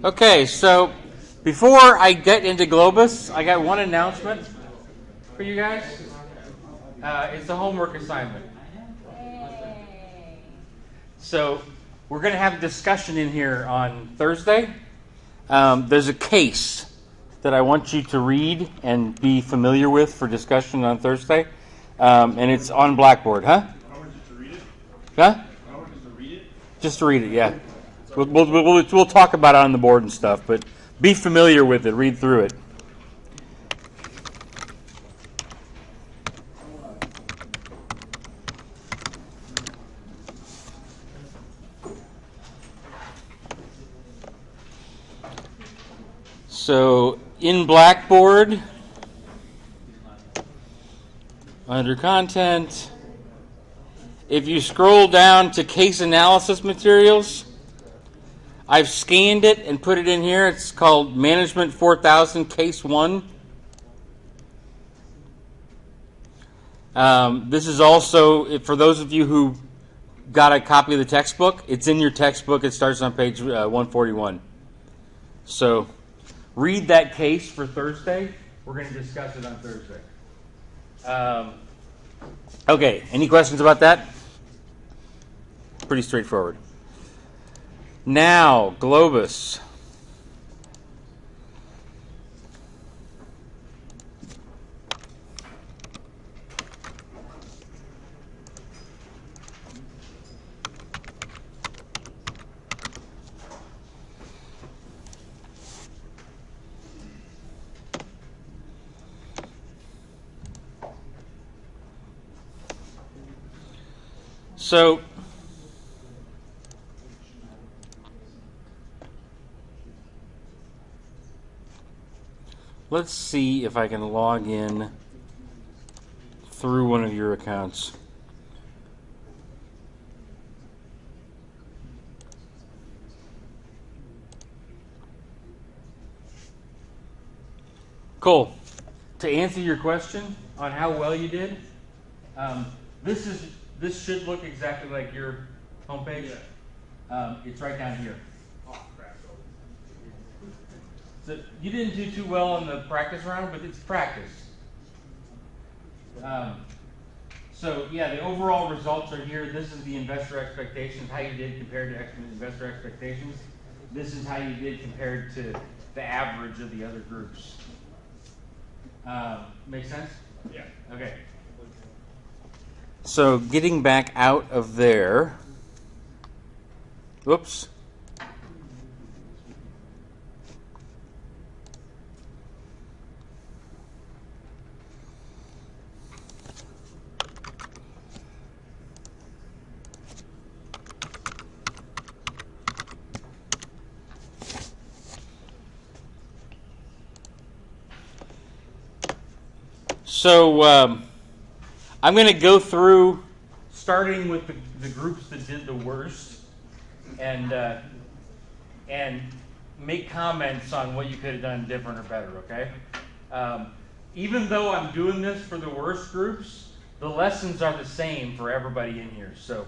Okay, so before I get into Globus, I got one announcement for you guys. It's a homework assignment. So we're going to have a discussion in here on Thursday. There's a case that I want you to read and be familiar with for discussion on Thursday. And it's on Blackboard, huh? How much is to read it? Huh? How much is to read it? Just to read it, yeah. We'll talk about it on the board and stuff, but be familiar with it. Read through it. So in Blackboard, under Content, if you scroll down to Case Analysis Materials, I've scanned it and put it in here. It's called Management 4000 Case 1. This is also, for those of you who got a copy of the textbook, it's in your textbook. It starts on page 141. So read that case for Thursday. We're going to discuss it on Thursday. Okay, any questions about that? Pretty straightforward. Now, Globus. So, let's see if I can log in through one of your accounts. Cool. To answer your question on how well you did, this should look exactly like your homepage. Yeah. It's right down here. Oh, crap. So you didn't do too well in the practice round, but it's practice. So yeah, the overall results are here. This is the investor expectations, how you did compared to investor expectations. This is how you did compared to the average of the other groups. Make sense? Yeah. Okay. So getting back out of there. Whoops. So I'm going to go through, starting with the groups that did the worst, and make comments on what you could have done different or better, okay? Even though I'm doing this for the worst groups, the lessons are the same for everybody in here. So,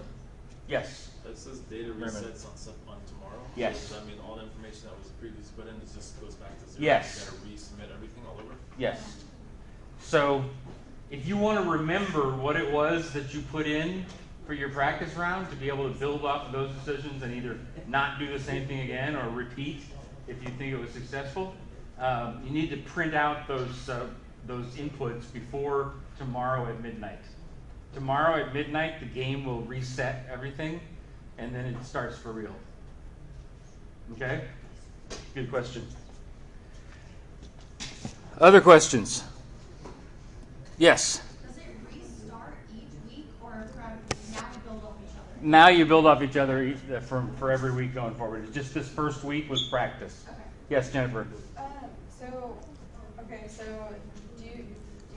yes? It says data resets on tomorrow. Yes. So does that mean all the information that was previously put in just goes back to zero? Yes. You got to resubmit everything all over? Yes. So, if you want to remember what it was that you put in for your practice round to be able to build off of those decisions and either not do the same thing again or repeat if you think it was successful, you need to print out those inputs before tomorrow at midnight. Tomorrow at midnight, the game will reset everything, and then it starts for real. Okay? Good question. Other questions? Yes? Does it restart each week, or now you build off each other? Now you build off each other for every week going forward. It's just this first week was practice. Okay. Yes, Jennifer? So do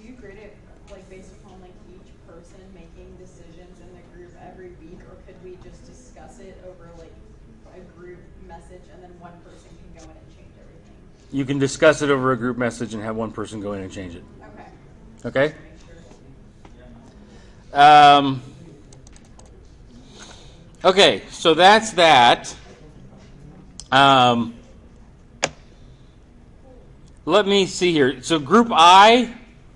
you grade it like based upon like each person making decisions in the group every week, or could we just discuss it over like a group message and then one person can go in and change everything? You can discuss it over a group message and have one person go in and change it. Okay. Okay? Okay, so that's that. let me see here. So Group I,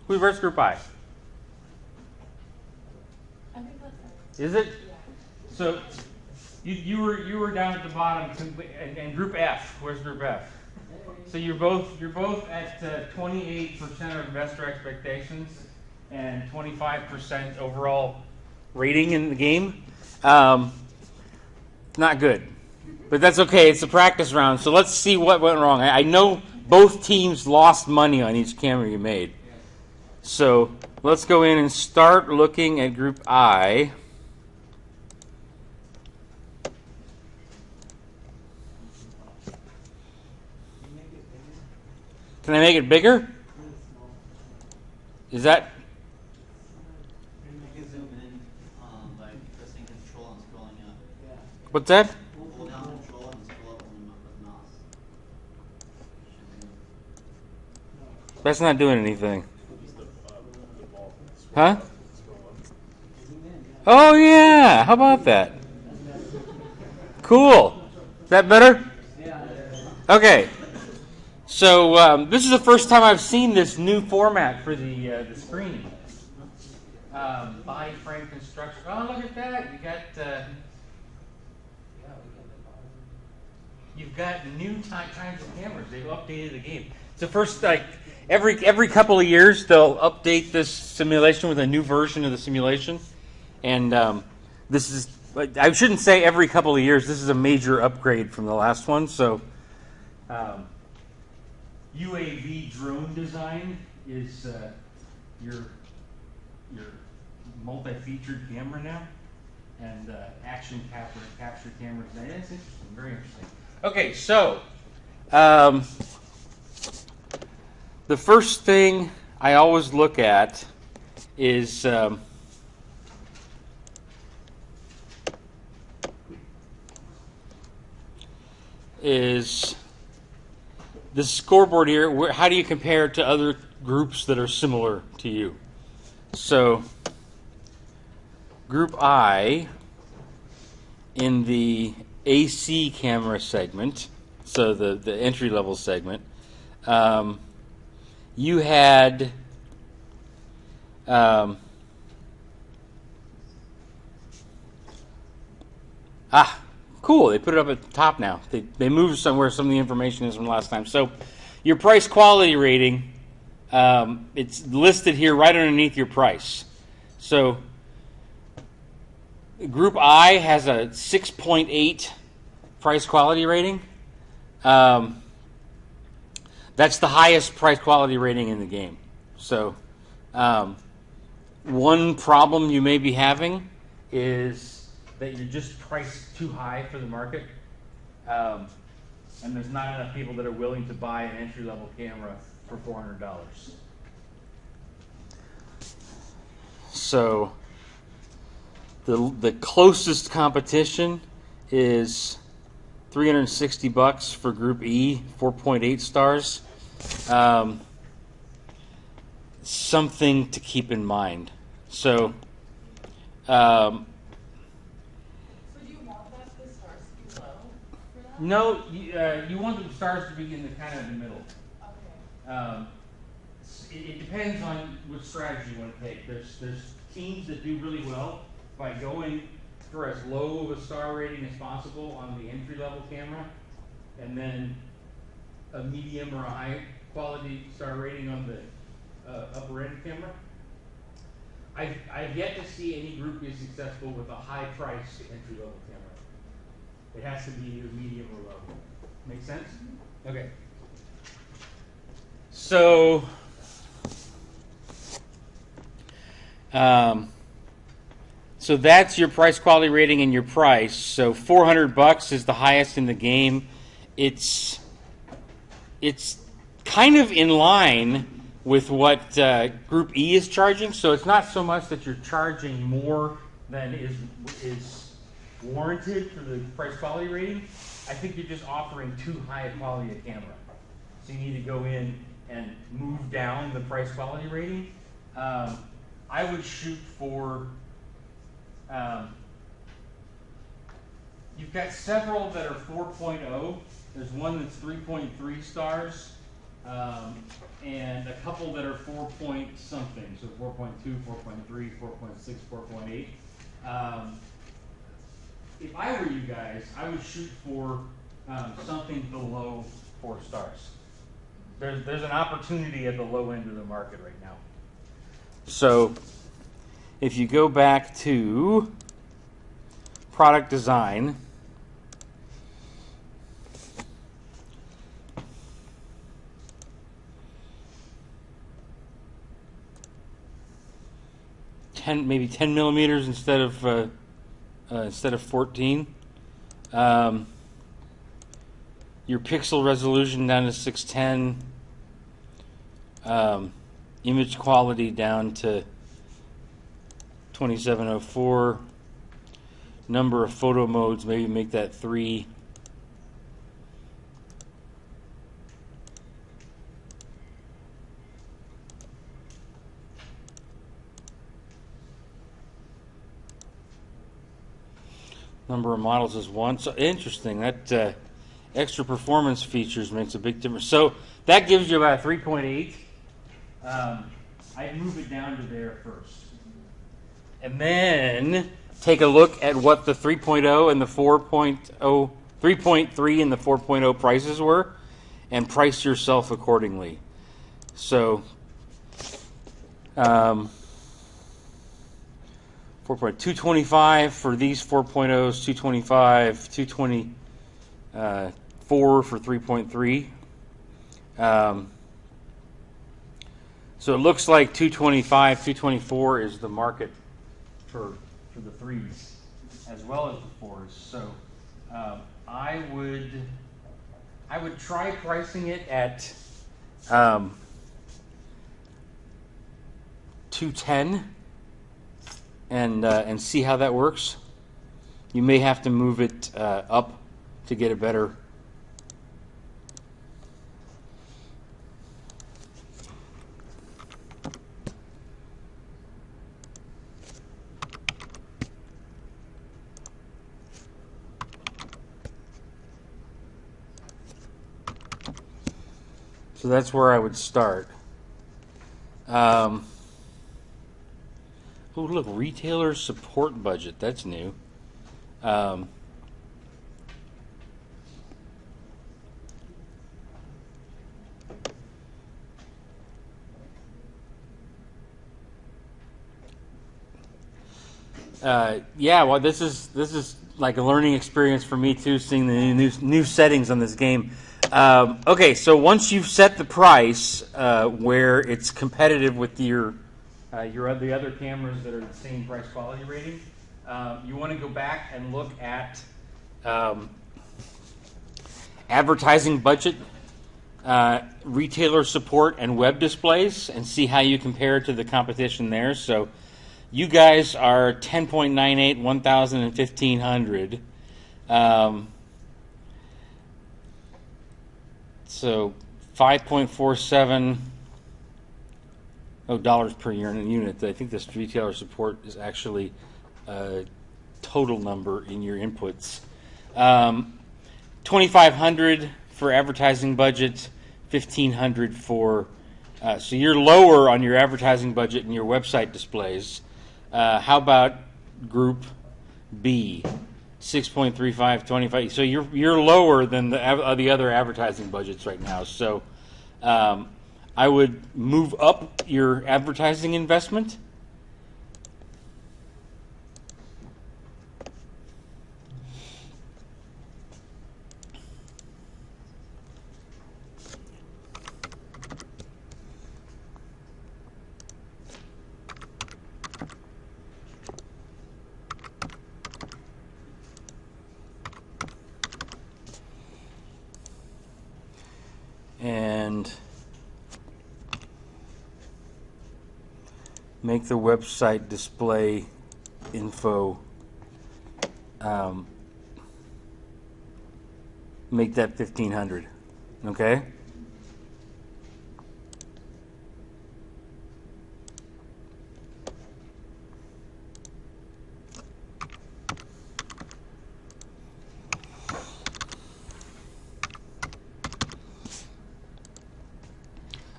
where's Group I? I think that's Is it? So you were down at the bottom, and Group F. Where's Group F? So you're both at 28% of investor expectations and 25% overall rating in the game. Not good, but that's okay. It's a practice round, so let's see what went wrong. I know both teams lost money on each camera you made. So let's go in and start looking at Group I. Can I make it bigger? Is that? You can zoom in by pressing Control and scrolling up. What's that? Hold down Control and scroll up on the mouse. That's not doing anything. Just the ball. Huh? Oh yeah, how about that? Cool. Is that better? Okay. So this is the first time I've seen this new format for the screen. By frame construction. Oh, look at that! You've got new kinds of cameras. They've updated the game. It's the first, like every couple of years they'll update this simulation with a new version of the simulation, and this is. I shouldn't say every couple of years. This is a major upgrade from the last one. So. UAV drone design is your multi-featured camera now, and action capture cameras. That's interesting, very interesting. Okay, so the first thing I always look at is this scoreboard here. How do you compare it to other groups that are similar to you? So, Group I in the AC camera segment, so the entry-level segment, you had cool. They put it up at the top now. They moved somewhere some of the information is from last time. So your price quality rating, it's listed here right underneath your price. So Group I has a 6.8 price quality rating. That's the highest price quality rating in the game. So one problem you may be having is that you're just priced too high for the market, and there's not enough people that are willing to buy an entry-level camera for $400. So the closest competition is $360 for Group E, 4.8 stars. Something to keep in mind. So. No, you want the stars to be in the kind of the middle. Okay. It depends on what strategy you want to take. There's teams that do really well by going for as low of a star rating as possible on the entry level camera, and then a medium or a high quality star rating on the upper end camera. I've yet to see any group be successful with a high priced entry level camera. It has to be either medium or low. Make sense? Okay. So, so that's your price quality rating and your price. So $400 is the highest in the game. It's kind of in line with what Group E is charging. So it's not so much that you're charging more than is warranted for the price quality rating. I think you're just offering too high a quality of camera. So you need to go in and move down the price quality rating. I would shoot for, you've got several that are 4.0. There's one that's 3.3 stars. and a couple that are 4 point something, so 4.2, 4.3, 4.6, 4.8. If I were you guys, I would shoot for something below 4 stars. There's an opportunity at the low end of the market right now. So if you go back to product design, maybe 10 millimeters instead of 14. Your pixel resolution down to 610. Image quality down to 2704. Number of photo modes, maybe make that 3. Number of models is 1. So interesting. That extra performance features makes a big difference. So that gives you about 3.8. I'd move it down to there first. And then take a look at what the 3.0 and the 4.0, 3.3 and the 4.0 prices were, and price yourself accordingly. So 225 for these 4.0s, 225, 224 for 3.3. So it looks like 225, 224 is the market for the 3s as well as the 4s. So I would try pricing it at 210 and see how that works. You may have to move it up to get a better. So that's where I would start. Oh, look, retailer support budget. That's new. Yeah, well, this is like a learning experience for me too, seeing the new settings on this game. Okay, so once you've set the price where it's competitive with the other cameras that are the same price quality rating, you want to go back and look at advertising budget, retailer support, and web displays, and see how you compare to the competition there. So you guys are 10.98, 1,000, and 1,500. So 5.47 dollars per unit. I think this retailer support is actually a total number in your inputs. 2,500 for advertising budget, 1,500 for. So you're lower on your advertising budget and your website displays. How about Group B? 6.35, 25. So you're lower than the other advertising budgets right now. So I would move up your advertising investment. And make the website display info, make that 1,500, okay?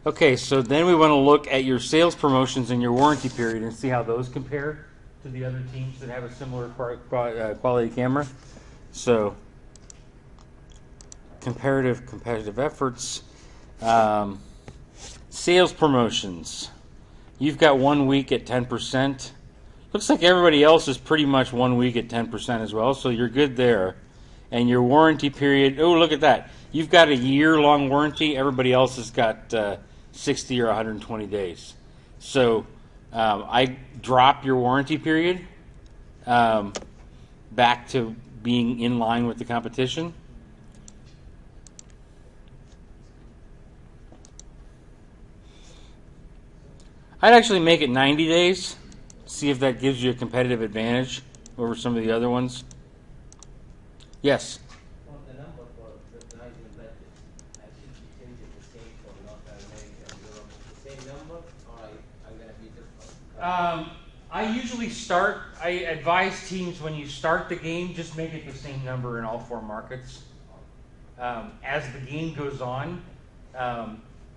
Okay, so then we want to look at your sales promotions and your warranty period and see how those compare to the other teams that have a similar quality camera. So, competitive efforts. Sales promotions. You've got 1 week at 10%. Looks like everybody else is pretty much 1 week at 10% as well, so you're good there. And your warranty period, oh, look at that. You've got a year-long warranty. Everybody else has got 60 or 120 days. So I drop your warranty period back to being in line with the competition. I'd actually make it 90 days. See if that gives you a competitive advantage over some of the other ones. Yes? Well, the number for the guys in budget, I should change it the same for North America and Europe. The same number, or I'm going to be different? I usually I advise teams when you start the game, just make it the same number in all 4 markets. As the game goes on,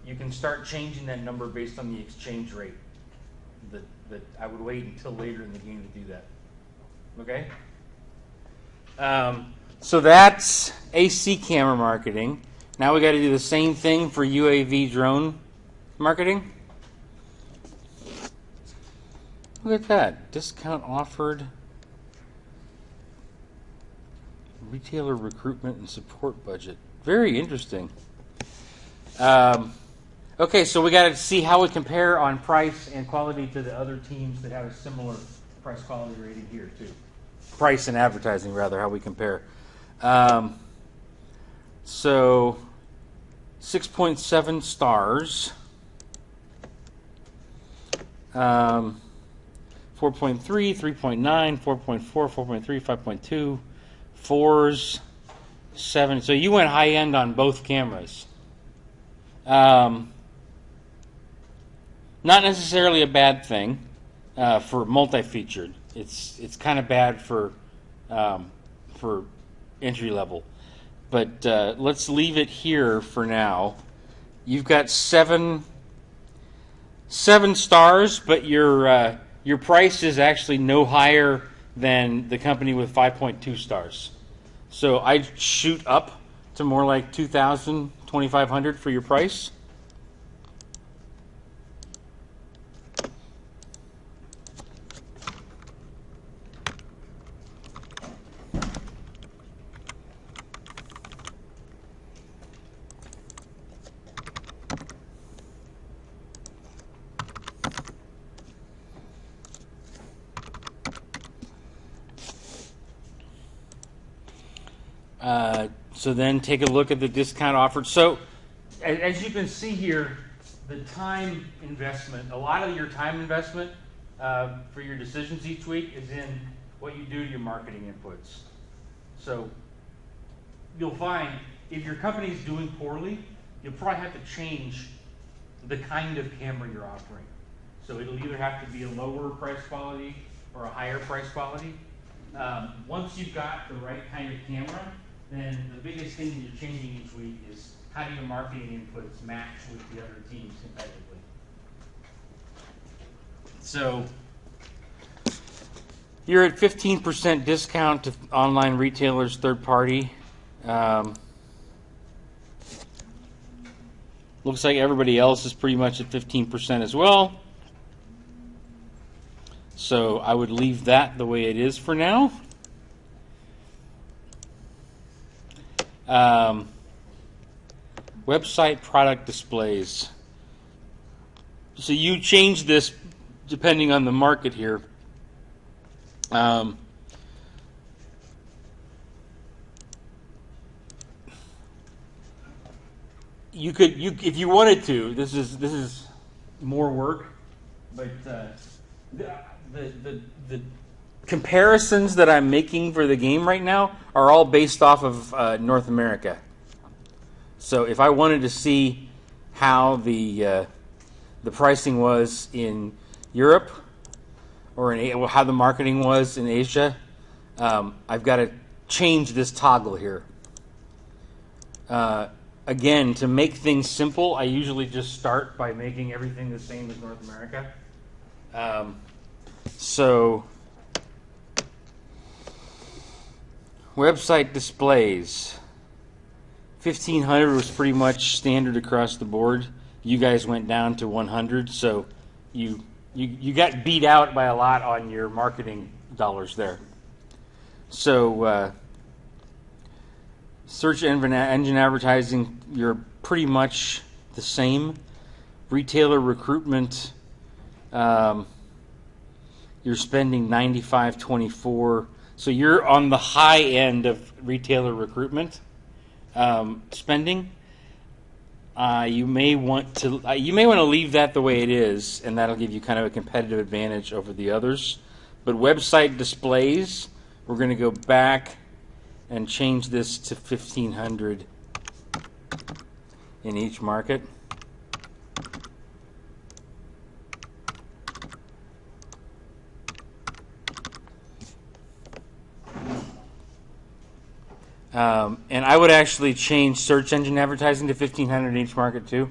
you can start changing that number based on the exchange rate. That I would wait until later in the game to do that. Okay? So that's AC camera marketing. Now we got to do the same thing for UAV drone marketing. Look at that. Discount offered. Retailer recruitment and support budget. Very interesting. Okay, so we got to see how we compare on price and quality to the other teams that have a similar price quality rating here too. Price and advertising, rather, how we compare. So 6.7 stars. 4.3, 3.9, 4.4, 4.3, 5.2, 4s, 7. So you went high end on both cameras. Not necessarily a bad thing for multi-featured. It's kind of bad for entry level. But let's leave it here for now. You've got seven stars, but your price is actually no higher than the company with 5.2 stars. So I'd shoot up to more like 2,000, 2,500 for your price. So then take a look at the discount offered. So as you can see here, the time investment, a lot of your time investment for your decisions each week is in what you do to your marketing inputs. So you'll find if your company is doing poorly, you'll probably have to change the kind of camera you're offering. So it'll either have to be a lower price quality or a higher price quality. Once you've got the right kind of camera, then the biggest thing that you're changing each week is how do your marketing inputs match with the other teams competitively. So you're at 15% discount to online retailers, third party. Looks like everybody else is pretty much at 15% as well. So I would leave that the way it is for now. Website product displays. So you change this depending on the market here. You could, if you wanted to. This is more work, but the comparisons that I'm making for the game right now are all based off of North America. So if I wanted to see how the pricing was in Europe or how the marketing was in Asia, I've got to change this toggle here. again, to make things simple, I usually just start by making everything the same as North America. So, website displays. 1500 was pretty much standard across the board. You guys went down to 100, so you got beat out by a lot on your marketing dollars there. So, search engine advertising, you're pretty much the same. Retailer recruitment, you're spending $95.24. So you're on the high end of retailer recruitment spending. You may want to leave that the way it is, and that'll give you kind of a competitive advantage over the others. But website displays, we're going to go back and change this to 1500 in each market. And I would actually change search engine advertising to 1500 in each market too.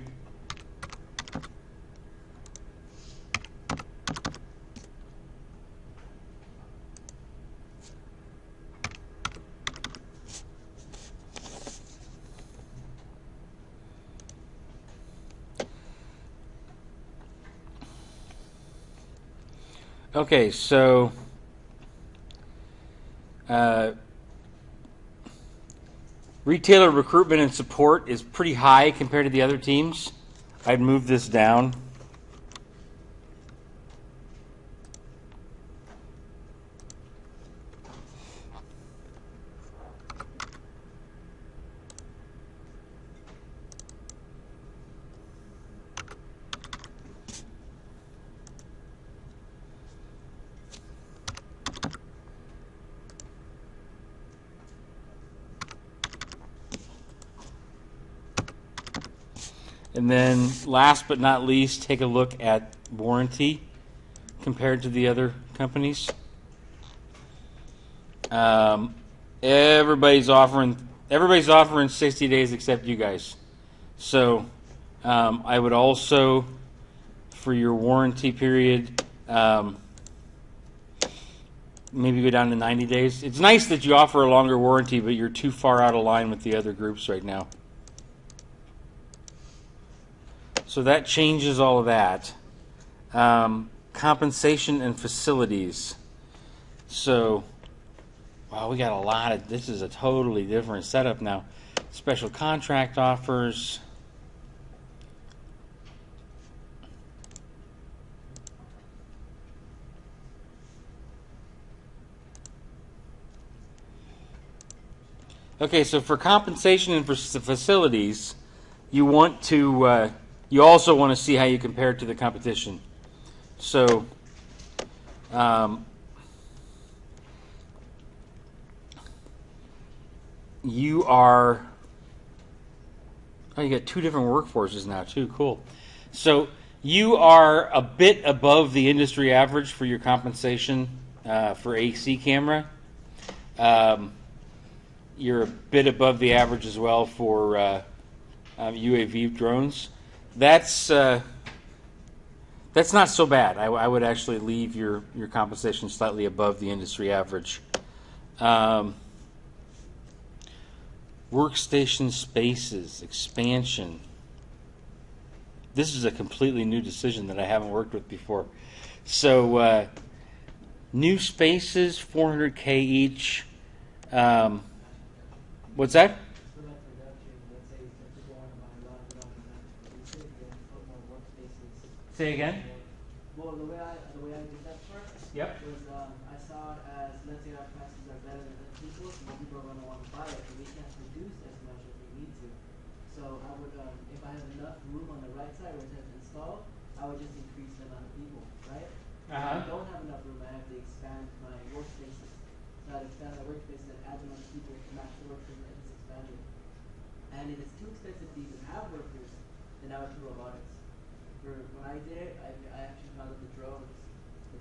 Okay, so retailer recruitment and support is pretty high compared to the other teams. I'd move this down. And then last but not least, take a look at warranty compared to the other companies. Everybody's offering 60 days except you guys. So I would also, for your warranty period, maybe go down to 90 days. It's nice that you offer a longer warranty, but you're too far out of line with the other groups right now. So that changes all of that. Compensation and facilities. So, wow, we got a lot of, this is a totally different setup now. Special contract offers. Okay, so for compensation and for facilities, you want to, you also want to see how you compare to the competition. So, you are, oh, you got two different workforces now too, cool. So you are a bit above the industry average for your compensation for AC camera. You're a bit above the average as well for UAV drones. That's not so bad. I would actually leave your compensation slightly above the industry average. Workstation spaces, expansion. This is a completely new decision that I haven't worked with before. So new spaces, 400K each. What's that? Say again? Well, the way I did that part Yep. was I saw it as, let's say our prices are better than other people, so more people are going to want to buy it, and we can't produce as much as we need to. So I would, if I have enough room on the right side where it says install, I would just increase the amount of people, right? If I don't have enough room, I have to expand my workspaces. So I'd expand my workspaces and add enough people to match the workspace that is expanded. And if it's too expensive to even have workers, then I would do robotics. When I did it, I actually found that the drone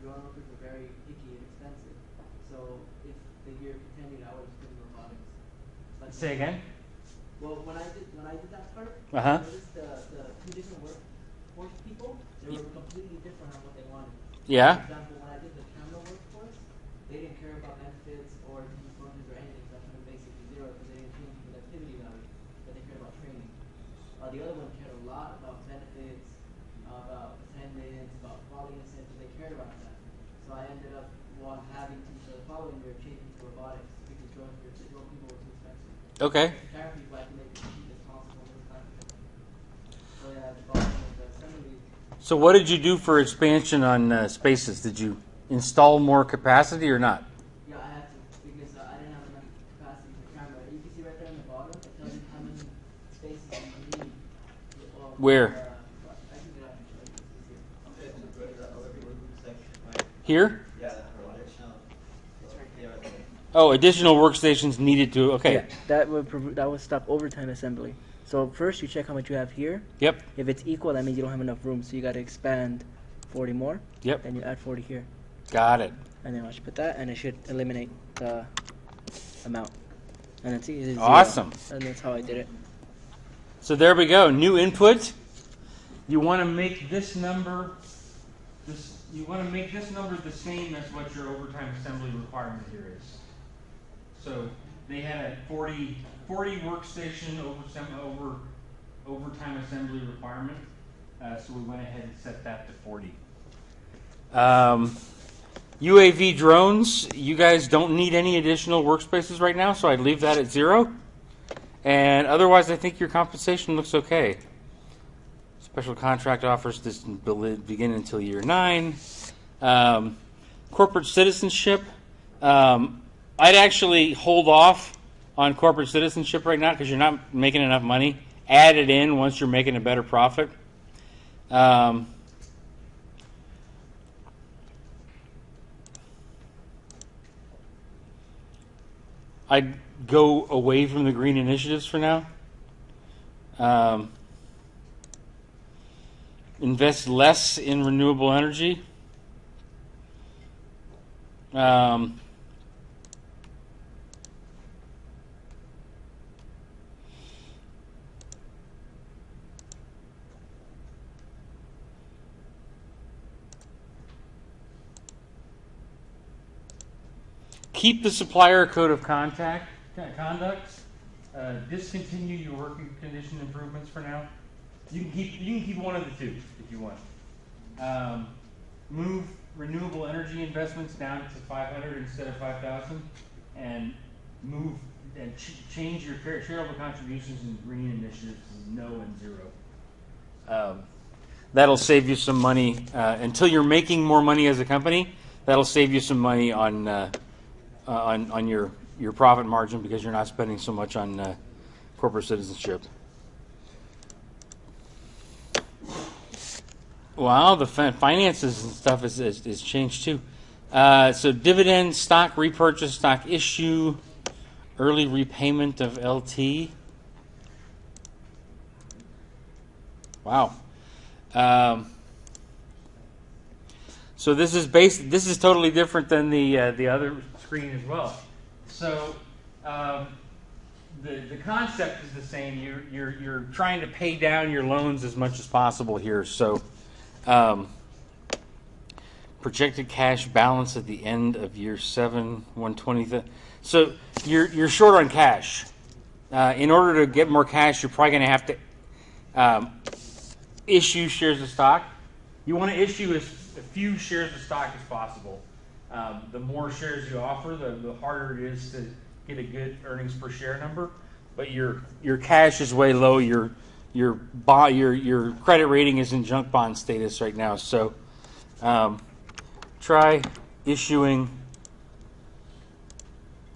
workers were very picky and expensive. So if the year continued, I would just put in robotics. But Say again? Well, when I did that part, Uh-huh. I noticed the two different workforce people, they were completely different on what they wanted. Yeah. For example, when I did the camera workforce, they didn't care about benefits or different bonuses or anything. So I put basically zero because they didn't change the productivity value, but they cared about training. The other one cared a lot about benefits, about attendance, about quality incentives. They cared about that. So I ended up having to, for the following year, change it to robotics because drone people were too expensive. Okay. Camera people, I can make it as cheap as possible. This kind of thing. So yeah, the bottom of the assembly. So what did you do for expansion on spaces? Did you install more capacity or not? Yeah, I had to because I didn't have enough capacity for camera. You can see right there in the bottom, it tells you how many spaces you need. Where? I can get out and show you. Okay, it's a good, section, right? Here? Yeah, that's additional. It's right here. Oh, additional workstations needed to. Okay. Yeah, that would stop overtime assembly. So first you check how much you have here. Yep. If it's equal, that means you don't have enough room, so you got to expand 40 more. Yep. Then you add 40 here, Got it. and then I should put that, and it should eliminate the amount. And then see, it is Awesome. 0. And that's how I did it. So there we go. New input. You want to make this number. You want to make this number the same as what your overtime assembly requirement here is. So they had a 40 workstation overtime assembly requirement. So we went ahead and set that to 40. UAV drones, you guys don't need any additional workspaces right now, so I'd leave that at 0. And otherwise, I think your compensation looks okay. Special contract offers doesn't begin until year 9. Corporate citizenship, I'd actually hold off on corporate citizenship right now because you're not making enough money. Add it in once you're making a better profit. I'd go away from the green initiatives for now. Invest less in renewable energy. Keep the supplier code of conduct. Discontinue your working condition improvements for now. You can keep one of the two if you want. Move renewable energy investments down to 500 instead of 5,000, and change your charitable contributions in green initiatives to no and 0. That'll save you some money until you're making more money as a company. That'll save you some money on your profit margin because you're not spending so much on corporate citizenship. Wow, the finances and stuff is changed too. So dividend, stock repurchase, stock issue, early repayment of LT. Wow. So this is totally different than the other screen as well. So the concept is the same. You're trying to pay down your loans as much as possible here. So projected cash balance at the end of year 7, 120. So you're short on cash. In order to get more cash, you're probably going to have to issue shares of stock. You want to issue as few shares of stock as possible. The more shares you offer, the harder it is to get a good earnings per share number. But your cash is way low. Your credit rating is in junk bond status right now. So try issuing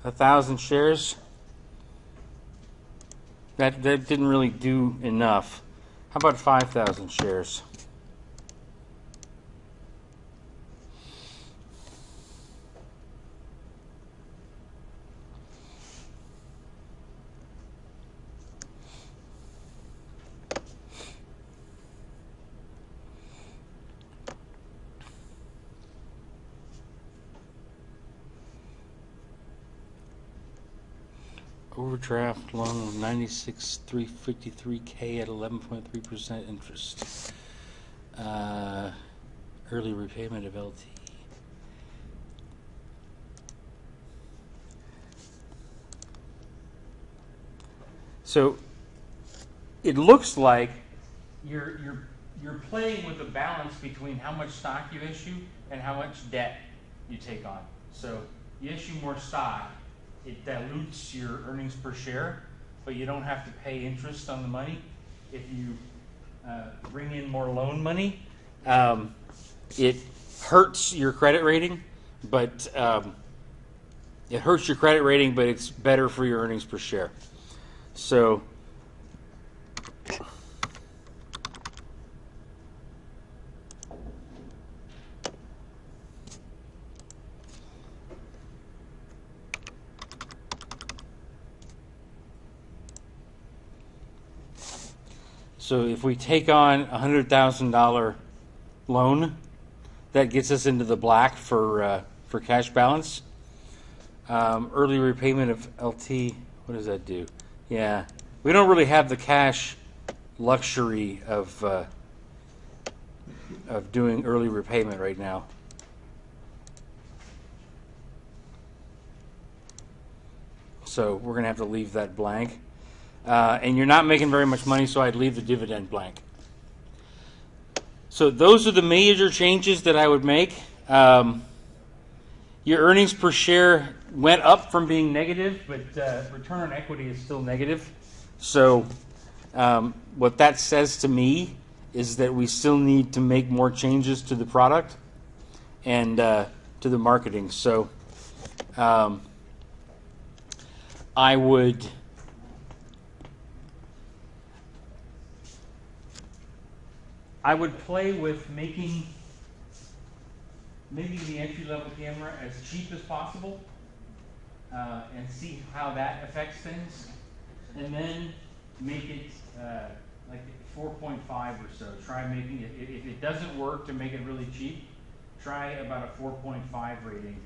1,000 shares. That didn't really do enough. How about 5,000 shares? Overdraft loan of 96,353K at 11.3% interest. Early repayment of LT. So it looks like you're playing with a balance between how much stock you issue and how much debt you take on. So you issue more stock, it dilutes your earnings per share, but you don't have to pay interest on the money. If you bring in more loan money, it hurts your credit rating, but it's better for your earnings per share. So if we take on $100,000 loan, that gets us into the black for cash balance. Early repayment of LT, what does that do? Yeah, we don't really have the cash luxury of doing early repayment right now. So we're going to have to leave that blank. And you're not making very much money, so I'd leave the dividend blank. So those are the major changes that I would make. Your earnings per share went up from being negative, but return on equity is still negative. So what that says to me is that we still need to make more changes to the product and to the marketing. So I would play with making the entry-level camera as cheap as possible and see how that affects things. And then make it like 4.5 or so. Try making it, if it doesn't work to make it really cheap, try about a 4.5 rating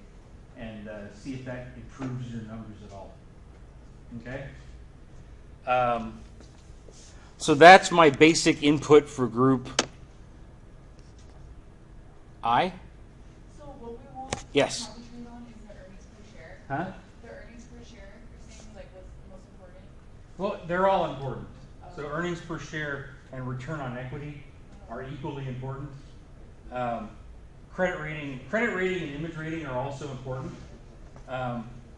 and see if that improves your numbers at all. Okay? So that's my basic input for group I. So what we want Yes. to concentrate on is the earnings per share. Huh? The earnings per share, you're saying like what's the most important? Well, they're all important. So earnings per share and return on equity are equally important. Credit rating and image rating are also important.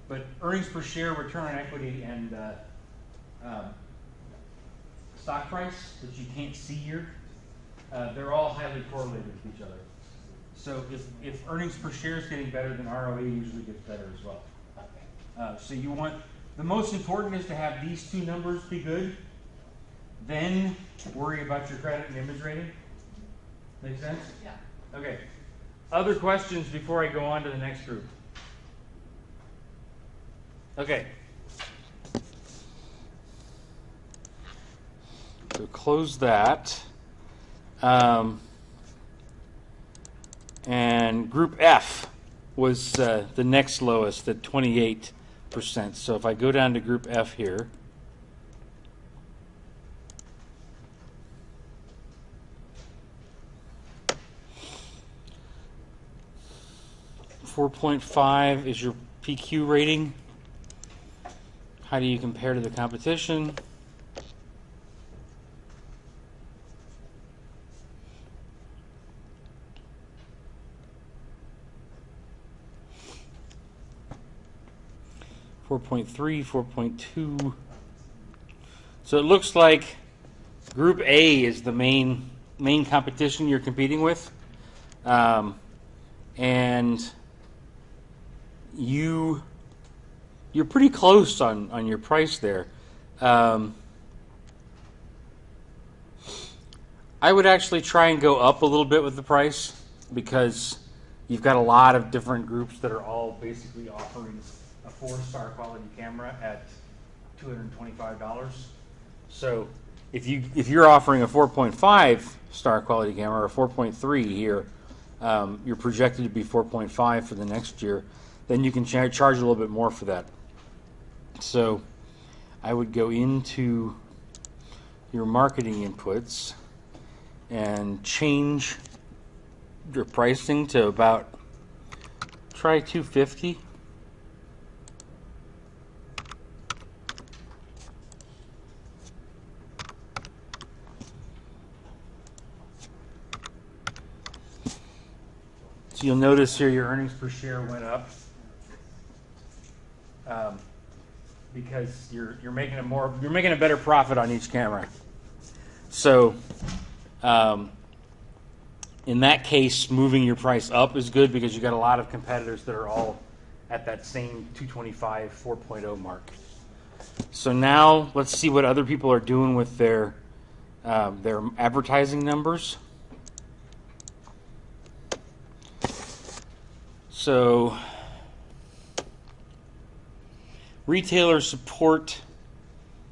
But earnings per share, return on equity, and stock price, which you can't see here, they're all highly correlated with each other. So if earnings per share is getting better, then ROE usually gets better as well. So you want, the most important is to have these two numbers be good, then worry about your credit and image rating. Make sense? Yeah. Okay. Other questions before I go on to the next group? Okay. So close that. And group F was the next lowest at 28%. So if I go down to group F here, .5 is your PQ rating. How do you compare to the competition? .3, 4.2. So it looks like Group A is the main competition you're competing with, and you're pretty close on your price there. I would actually try and go up a little bit with the price because you've got a lot of different groups that are all basically offering a 4-star quality camera at $225. So if you're offering a 4.5 star quality camera or a 4.3 here, you're projected to be 4.5 for the next year, then you can charge a little bit more for that. So I would go into your marketing inputs and change your pricing to about, try 250. So you'll notice here your earnings per share went up because you're making a better profit on each camera. So in that case, moving your price up is good because you got a lot of competitors that are all at that same 225 4.0 mark. So now let's see what other people are doing with their advertising numbers. So retailer support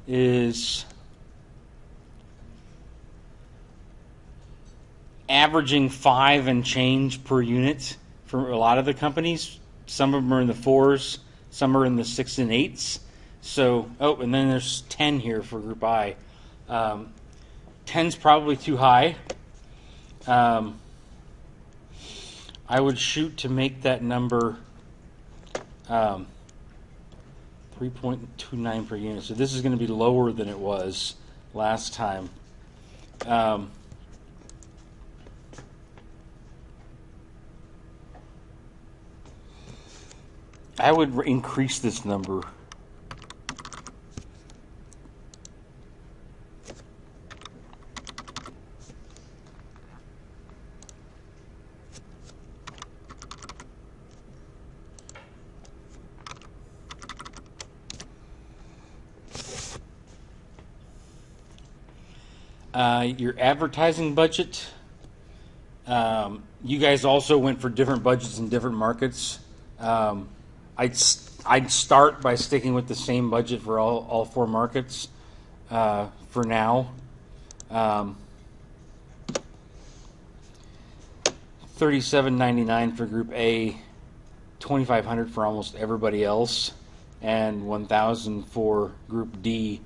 is averaging 5 and change per unit for a lot of the companies. Some of them are in the 4s, some are in the 6 and 8s. So, and then there's 10 here for Group I. 10's probably too high. I would shoot to make that number 3.29 per unit. So this is going to be lower than it was last time. I would increase this number. Your advertising budget. You guys also went for different budgets in different markets. I'd start by sticking with the same budget for all 4 markets for now. $37.99 for Group A, $2,500 for almost everybody else, and $1,000 for Group D.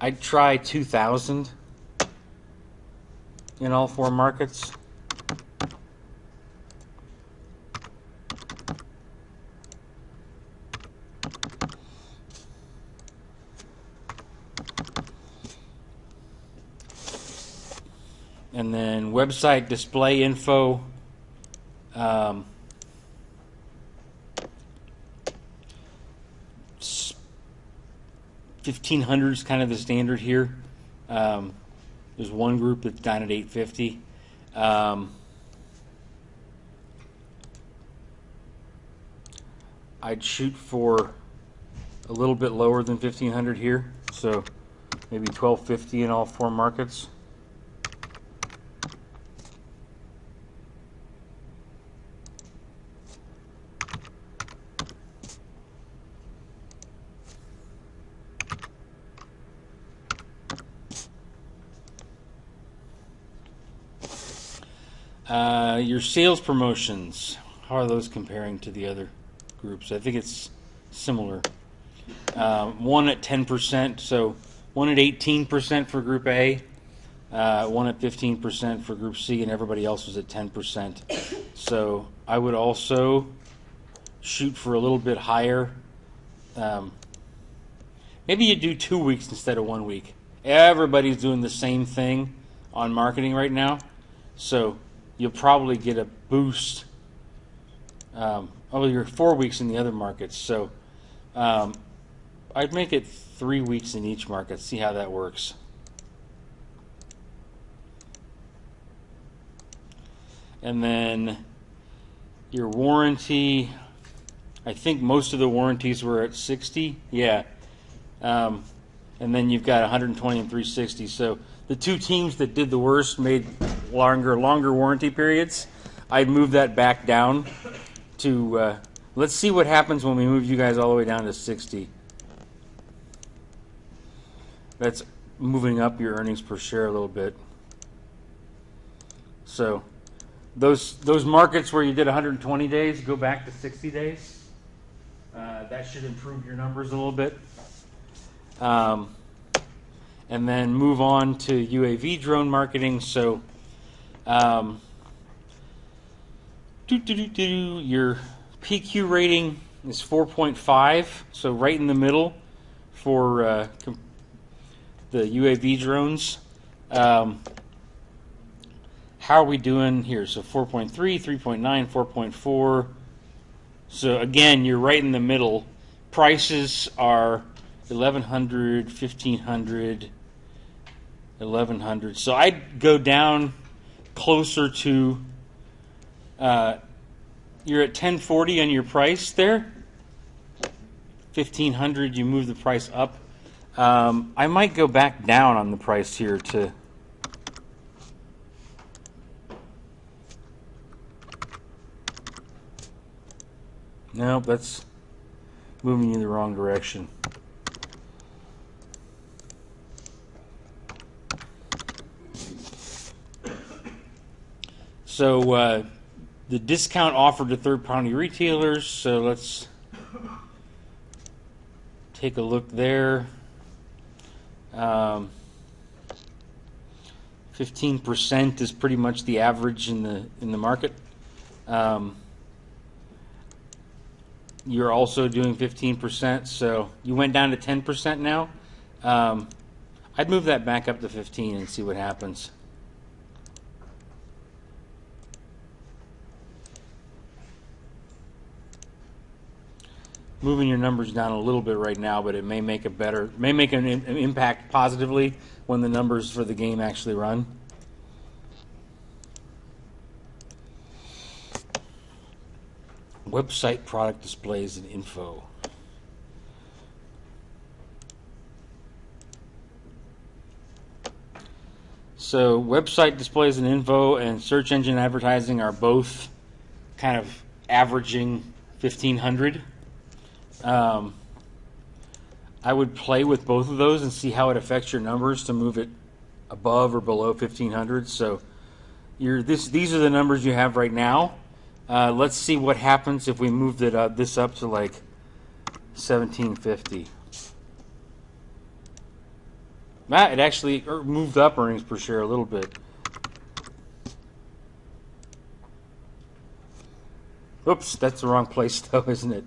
I'd try 2,000 in all 4 markets. And then website display info. 1,500 is kind of the standard here. There's one group that's down at 850. I'd shoot for a little bit lower than 1,500 here, so maybe 1,250 in all 4 markets. Your sales promotions, how are those comparing to the other groups? I think it's similar. One at 10%, so one at 18% for Group A, one at 15% for Group C, and everybody else was at 10%. So I would also shoot for a little bit higher. Maybe you do 2 weeks instead of 1 week. Everybody's doing the same thing on marketing right now, so you'll probably get a boost. You're 4 weeks in the other markets, so I'd make it 3 weeks in each market, see how that works. And then your warranty, I think most of the warranties were at 60, yeah. And then you've got 120 and 360, so the 2 teams that did the worst made longer warranty periods. I'd move that back down to, let's see what happens when we move you guys all the way down to 60. That's moving up your earnings per share a little bit. So those markets where you did 120 days, go back to 60 days. That should improve your numbers a little bit. And then move on to UAV drone marketing. So, your PQ rating is 4.5, so right in the middle for the UAV drones. How are we doing here? So 4.3, 3.9, 4.4. So again, you're right in the middle. Prices are 1,100, 1,500, 1,100. So I'd go down closer to, you're at 1040 on your price there. 1,500, you move the price up. I might go back down on the price here to, no, that's moving you in the wrong direction. So the discount offered to third-party retailers, so let's take a look there. 15% is pretty much the average in the market. You're also doing 15%, so you went down to 10% now. I'd move that back up to 15 and see what happens. Moving your numbers down a little bit right now, but it may make an impact positively when the numbers for the game actually run. Website product displays and info. So website displays and info and search engine advertising are both kind of averaging 1,500. I would play with both of those and see how it affects your numbers to move it above or below 1,500. So these are the numbers you have right now. Let's see what happens if we moved this up to like 1,750. It actually moved up earnings per share a little bit. Oops, that's the wrong place though, isn't it?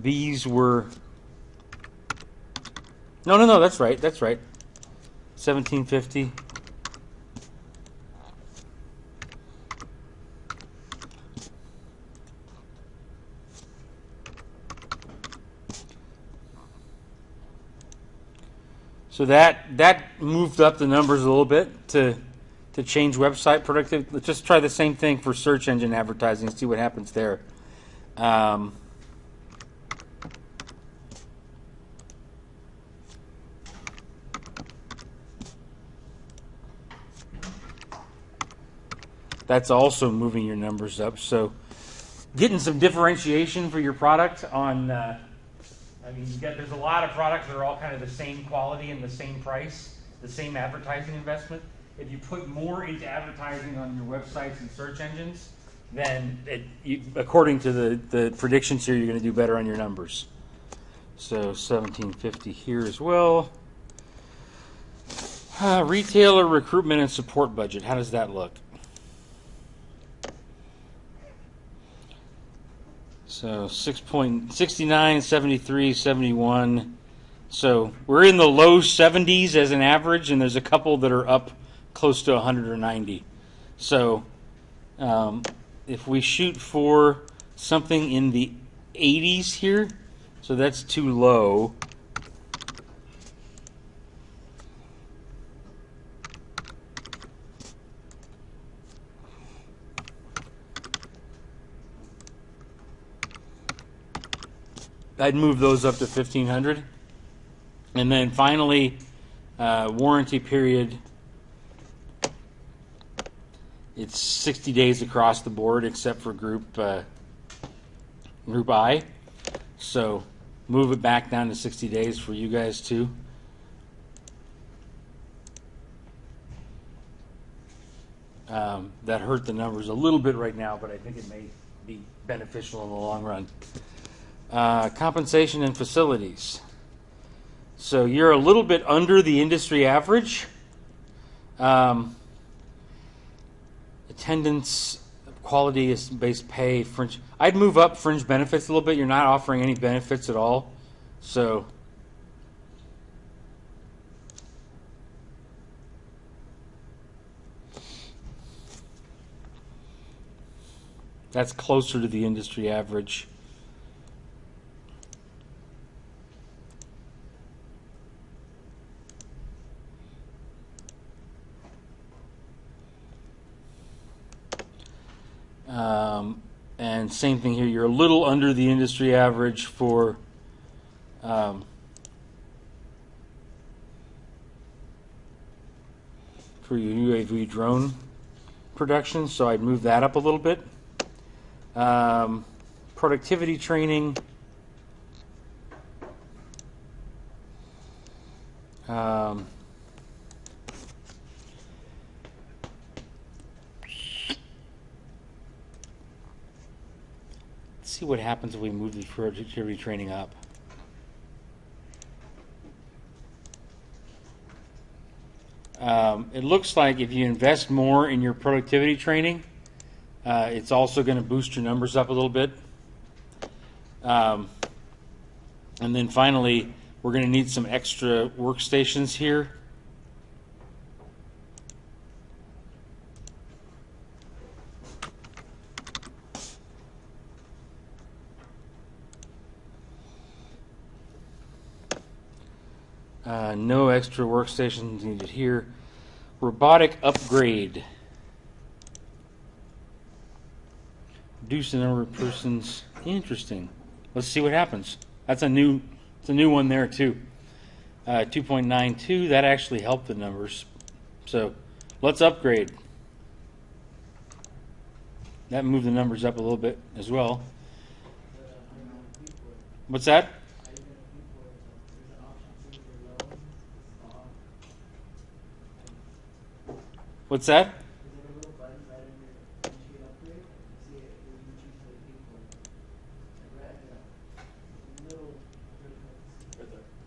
These were... No, that's right. 1,750. So that moved up the numbers a little bit to change website productivity. Let's just try the same thing for search engine advertising and see what happens there. That's also moving your numbers up. So getting some differentiation for your product on, there's a lot of products that are all kind of the same quality and the same price, the same advertising investment. If you put more into advertising on your websites and search engines, then according to the predictions here, you're going to do better on your numbers. So 1,750 here as well. Retailer recruitment and support budget. How does that look? So 6.69, 73, 71. So we're in the low 70s as an average, and there's a couple that are up close to 100 or 90. So if we shoot for something in the 80s here, so that's too low. I'd move those up to 1,500. And then finally, warranty period. It's 60 days across the board except for group I. So move it back down to 60 days for you guys too. That hurt the numbers a little bit right now, but I think it may be beneficial in the long run. Compensation and facilities. So you're a little bit under the industry average. Attendance, quality is based pay, fringe. I'd move up fringe benefits a little bit. You're not offering any benefits at all. So that's closer to the industry average. And same thing here. You're a little under the industry average for your UAV drone production, so I'd move that up a little bit. Productivity training. Let's see what happens if we move the productivity training up. It looks like if you invest more in your productivity training, it's also going to boost your numbers up a little bit. And then finally, we're going to need some extra workstations here. No extra workstations needed here. Robotic upgrade. Reduce the number of persons. Interesting. Let's see what happens. It's a new one there too. 2.92. That actually helped the numbers. So let's upgrade. That moved the numbers up a little bit as well. What's that? What's that?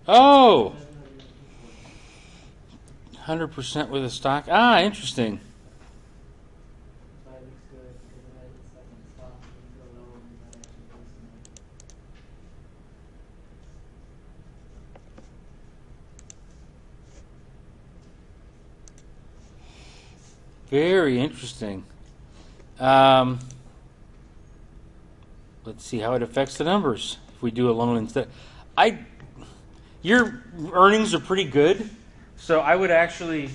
Oh! 100% with a stock. Ah, interesting. Very interesting. Let's see how it affects the numbers if we do a loan instead. Your earnings are pretty good, so I would recommend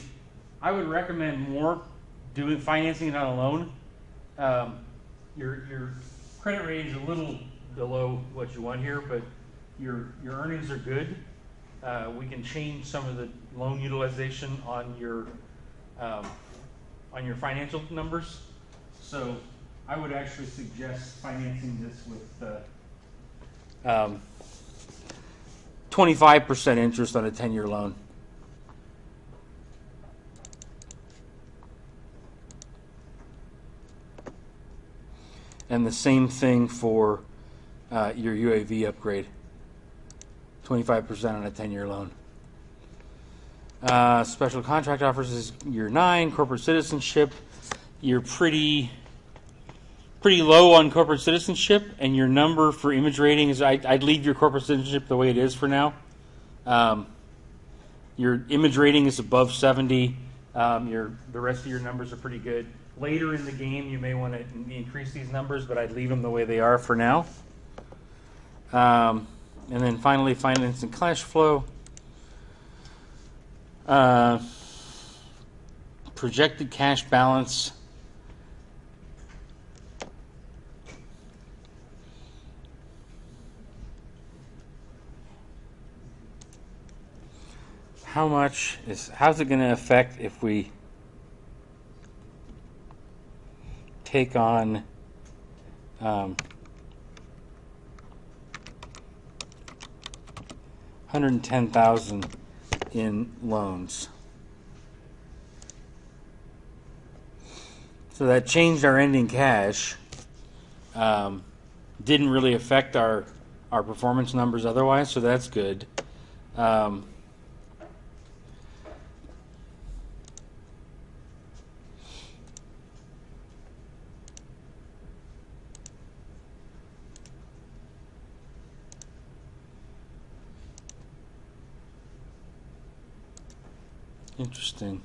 more financing it on a loan. Your credit rating is a little below what you want here, but your earnings are good. We can change some of the loan utilization on your financial numbers. So I would actually suggest financing this with 25% interest on a 10-year loan. And the same thing for your UAV upgrade. 25% on a 10-year loan. Special contract offers is year 9. Corporate citizenship, you're pretty low on corporate citizenship, and your number for image rating is I'd leave your corporate citizenship the way it is for now. Your image rating is above 70. The rest of your numbers are pretty good. Later in the game, you may want to increase these numbers, but I'd leave them the way they are for now. And then finally, finance and cash flow. Projected cash balance. How's it going to affect if we take on $110,000 in loans? So that changed our ending cash. didn't really affect our performance numbers otherwise, so that's good. Interesting.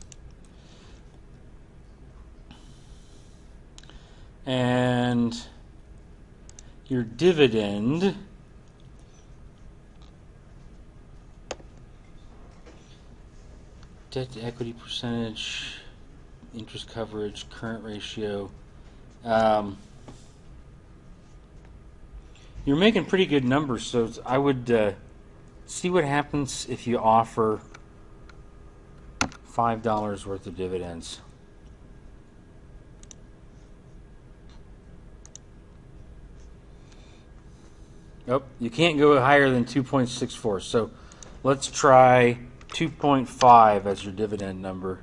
And your dividend, debt to equity percentage, interest coverage, current ratio. You're making pretty good numbers, so I would see what happens if you offer $5 worth of dividends. Nope, you can't go higher than 2.64. So let's try 2.5 as your dividend number.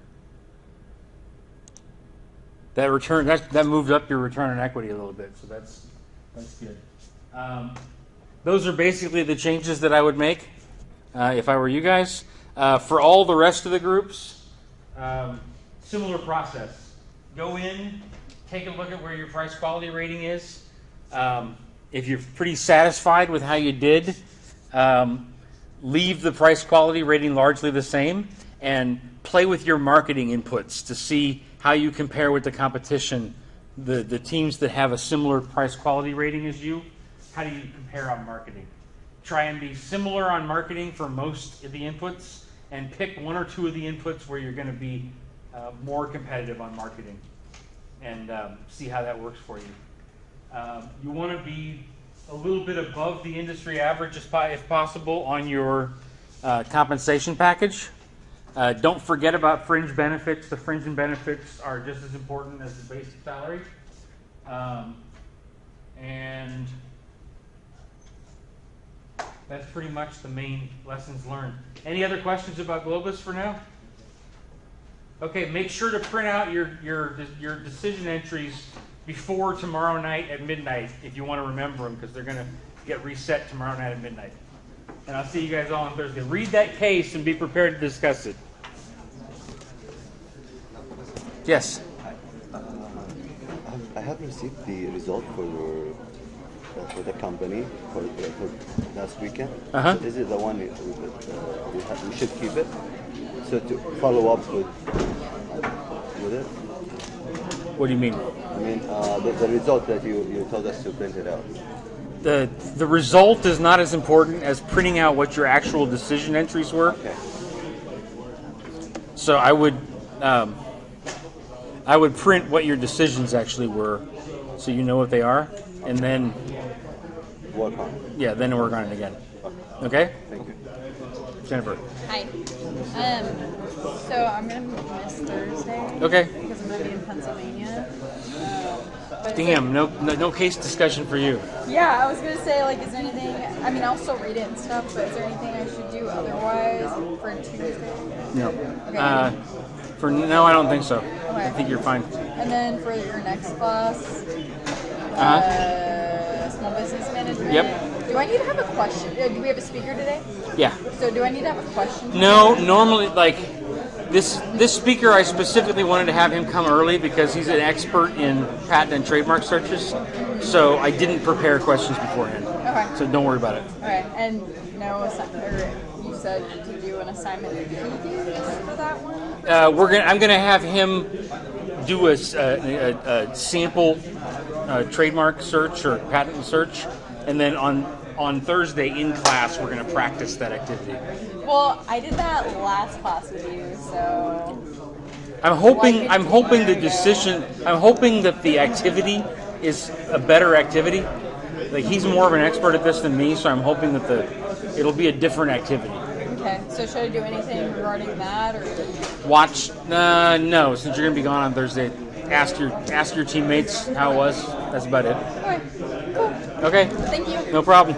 That return that moved up your return on equity a little bit, so that's good. Those are basically the changes that I would make if I were you guys. For all the rest of the groups, similar process. Go in, take a look at where your price quality rating is. If you're pretty satisfied with how you did, leave the price quality rating largely the same and play with your marketing inputs to see how you compare with the competition, the teams that have a similar price quality rating as you. How do you compare on marketing? Try and be similar on marketing for most of the inputs and pick one or two of the inputs where you're going to be more competitive on marketing and see how that works for you. You want to be a little bit above the industry average if possible on your compensation package. Don't forget about fringe benefits. The fringe benefits are just as important as the basic salary. And that's pretty much the main lessons learned. Any other questions about Globus for now? Okay, make sure to print out your decision entries before tomorrow night at midnight if you want to remember them, because they're going to get reset tomorrow night at midnight. And I'll see you guys all on Thursday. Read that case and be prepared to discuss it. Yes? I have received the result for the company for last weekend. Uh-huh. So is it the one we should keep it? So to follow up with it? What do you mean? I mean, the result that you told us to print it out. The result is not as important as printing out what your actual decision entries were. Okay. So I would print what your decisions actually were, so you know what they are, and then work on it. Yeah, then work on it again. Okay? Thank you. Jennifer. Hi. So I'm gonna miss Thursday. Okay. Because I'm gonna be in Pennsylvania. But Damn, no case discussion for you. yeah, I was gonna say, like, is there anything? I mean, I'll still read it and stuff, but is there anything I should do otherwise for Tuesday? No. Okay. No, I don't think so. Okay. I think you're fine. And then for your next class, small business management. Yep. Do I need to have a question? Do we have a speaker today? Yeah. So do I need to have a question? No, normally, like, this speaker, I specifically wanted to have him come early because he's an expert in patent and trademark searches. So I didn't prepare questions beforehand. Okay. So don't worry about it. All right. And no assignment. You said to do an assignment for that one. I'm gonna have him do a sample trademark search or patent search, and then on Thursday in class we're gonna practice that activity. Well, I did that last class with you, so. I'm hoping that the activity is a better activity. Like, he's more of an expert at this than me, so I'm hoping that it'll be a different activity. Okay. So should I do anything regarding that, or? Watch. No, since you're gonna be gone on Thursday, ask your teammates how it was. That's about it. Okay. Cool. Okay. Thank you. No problem.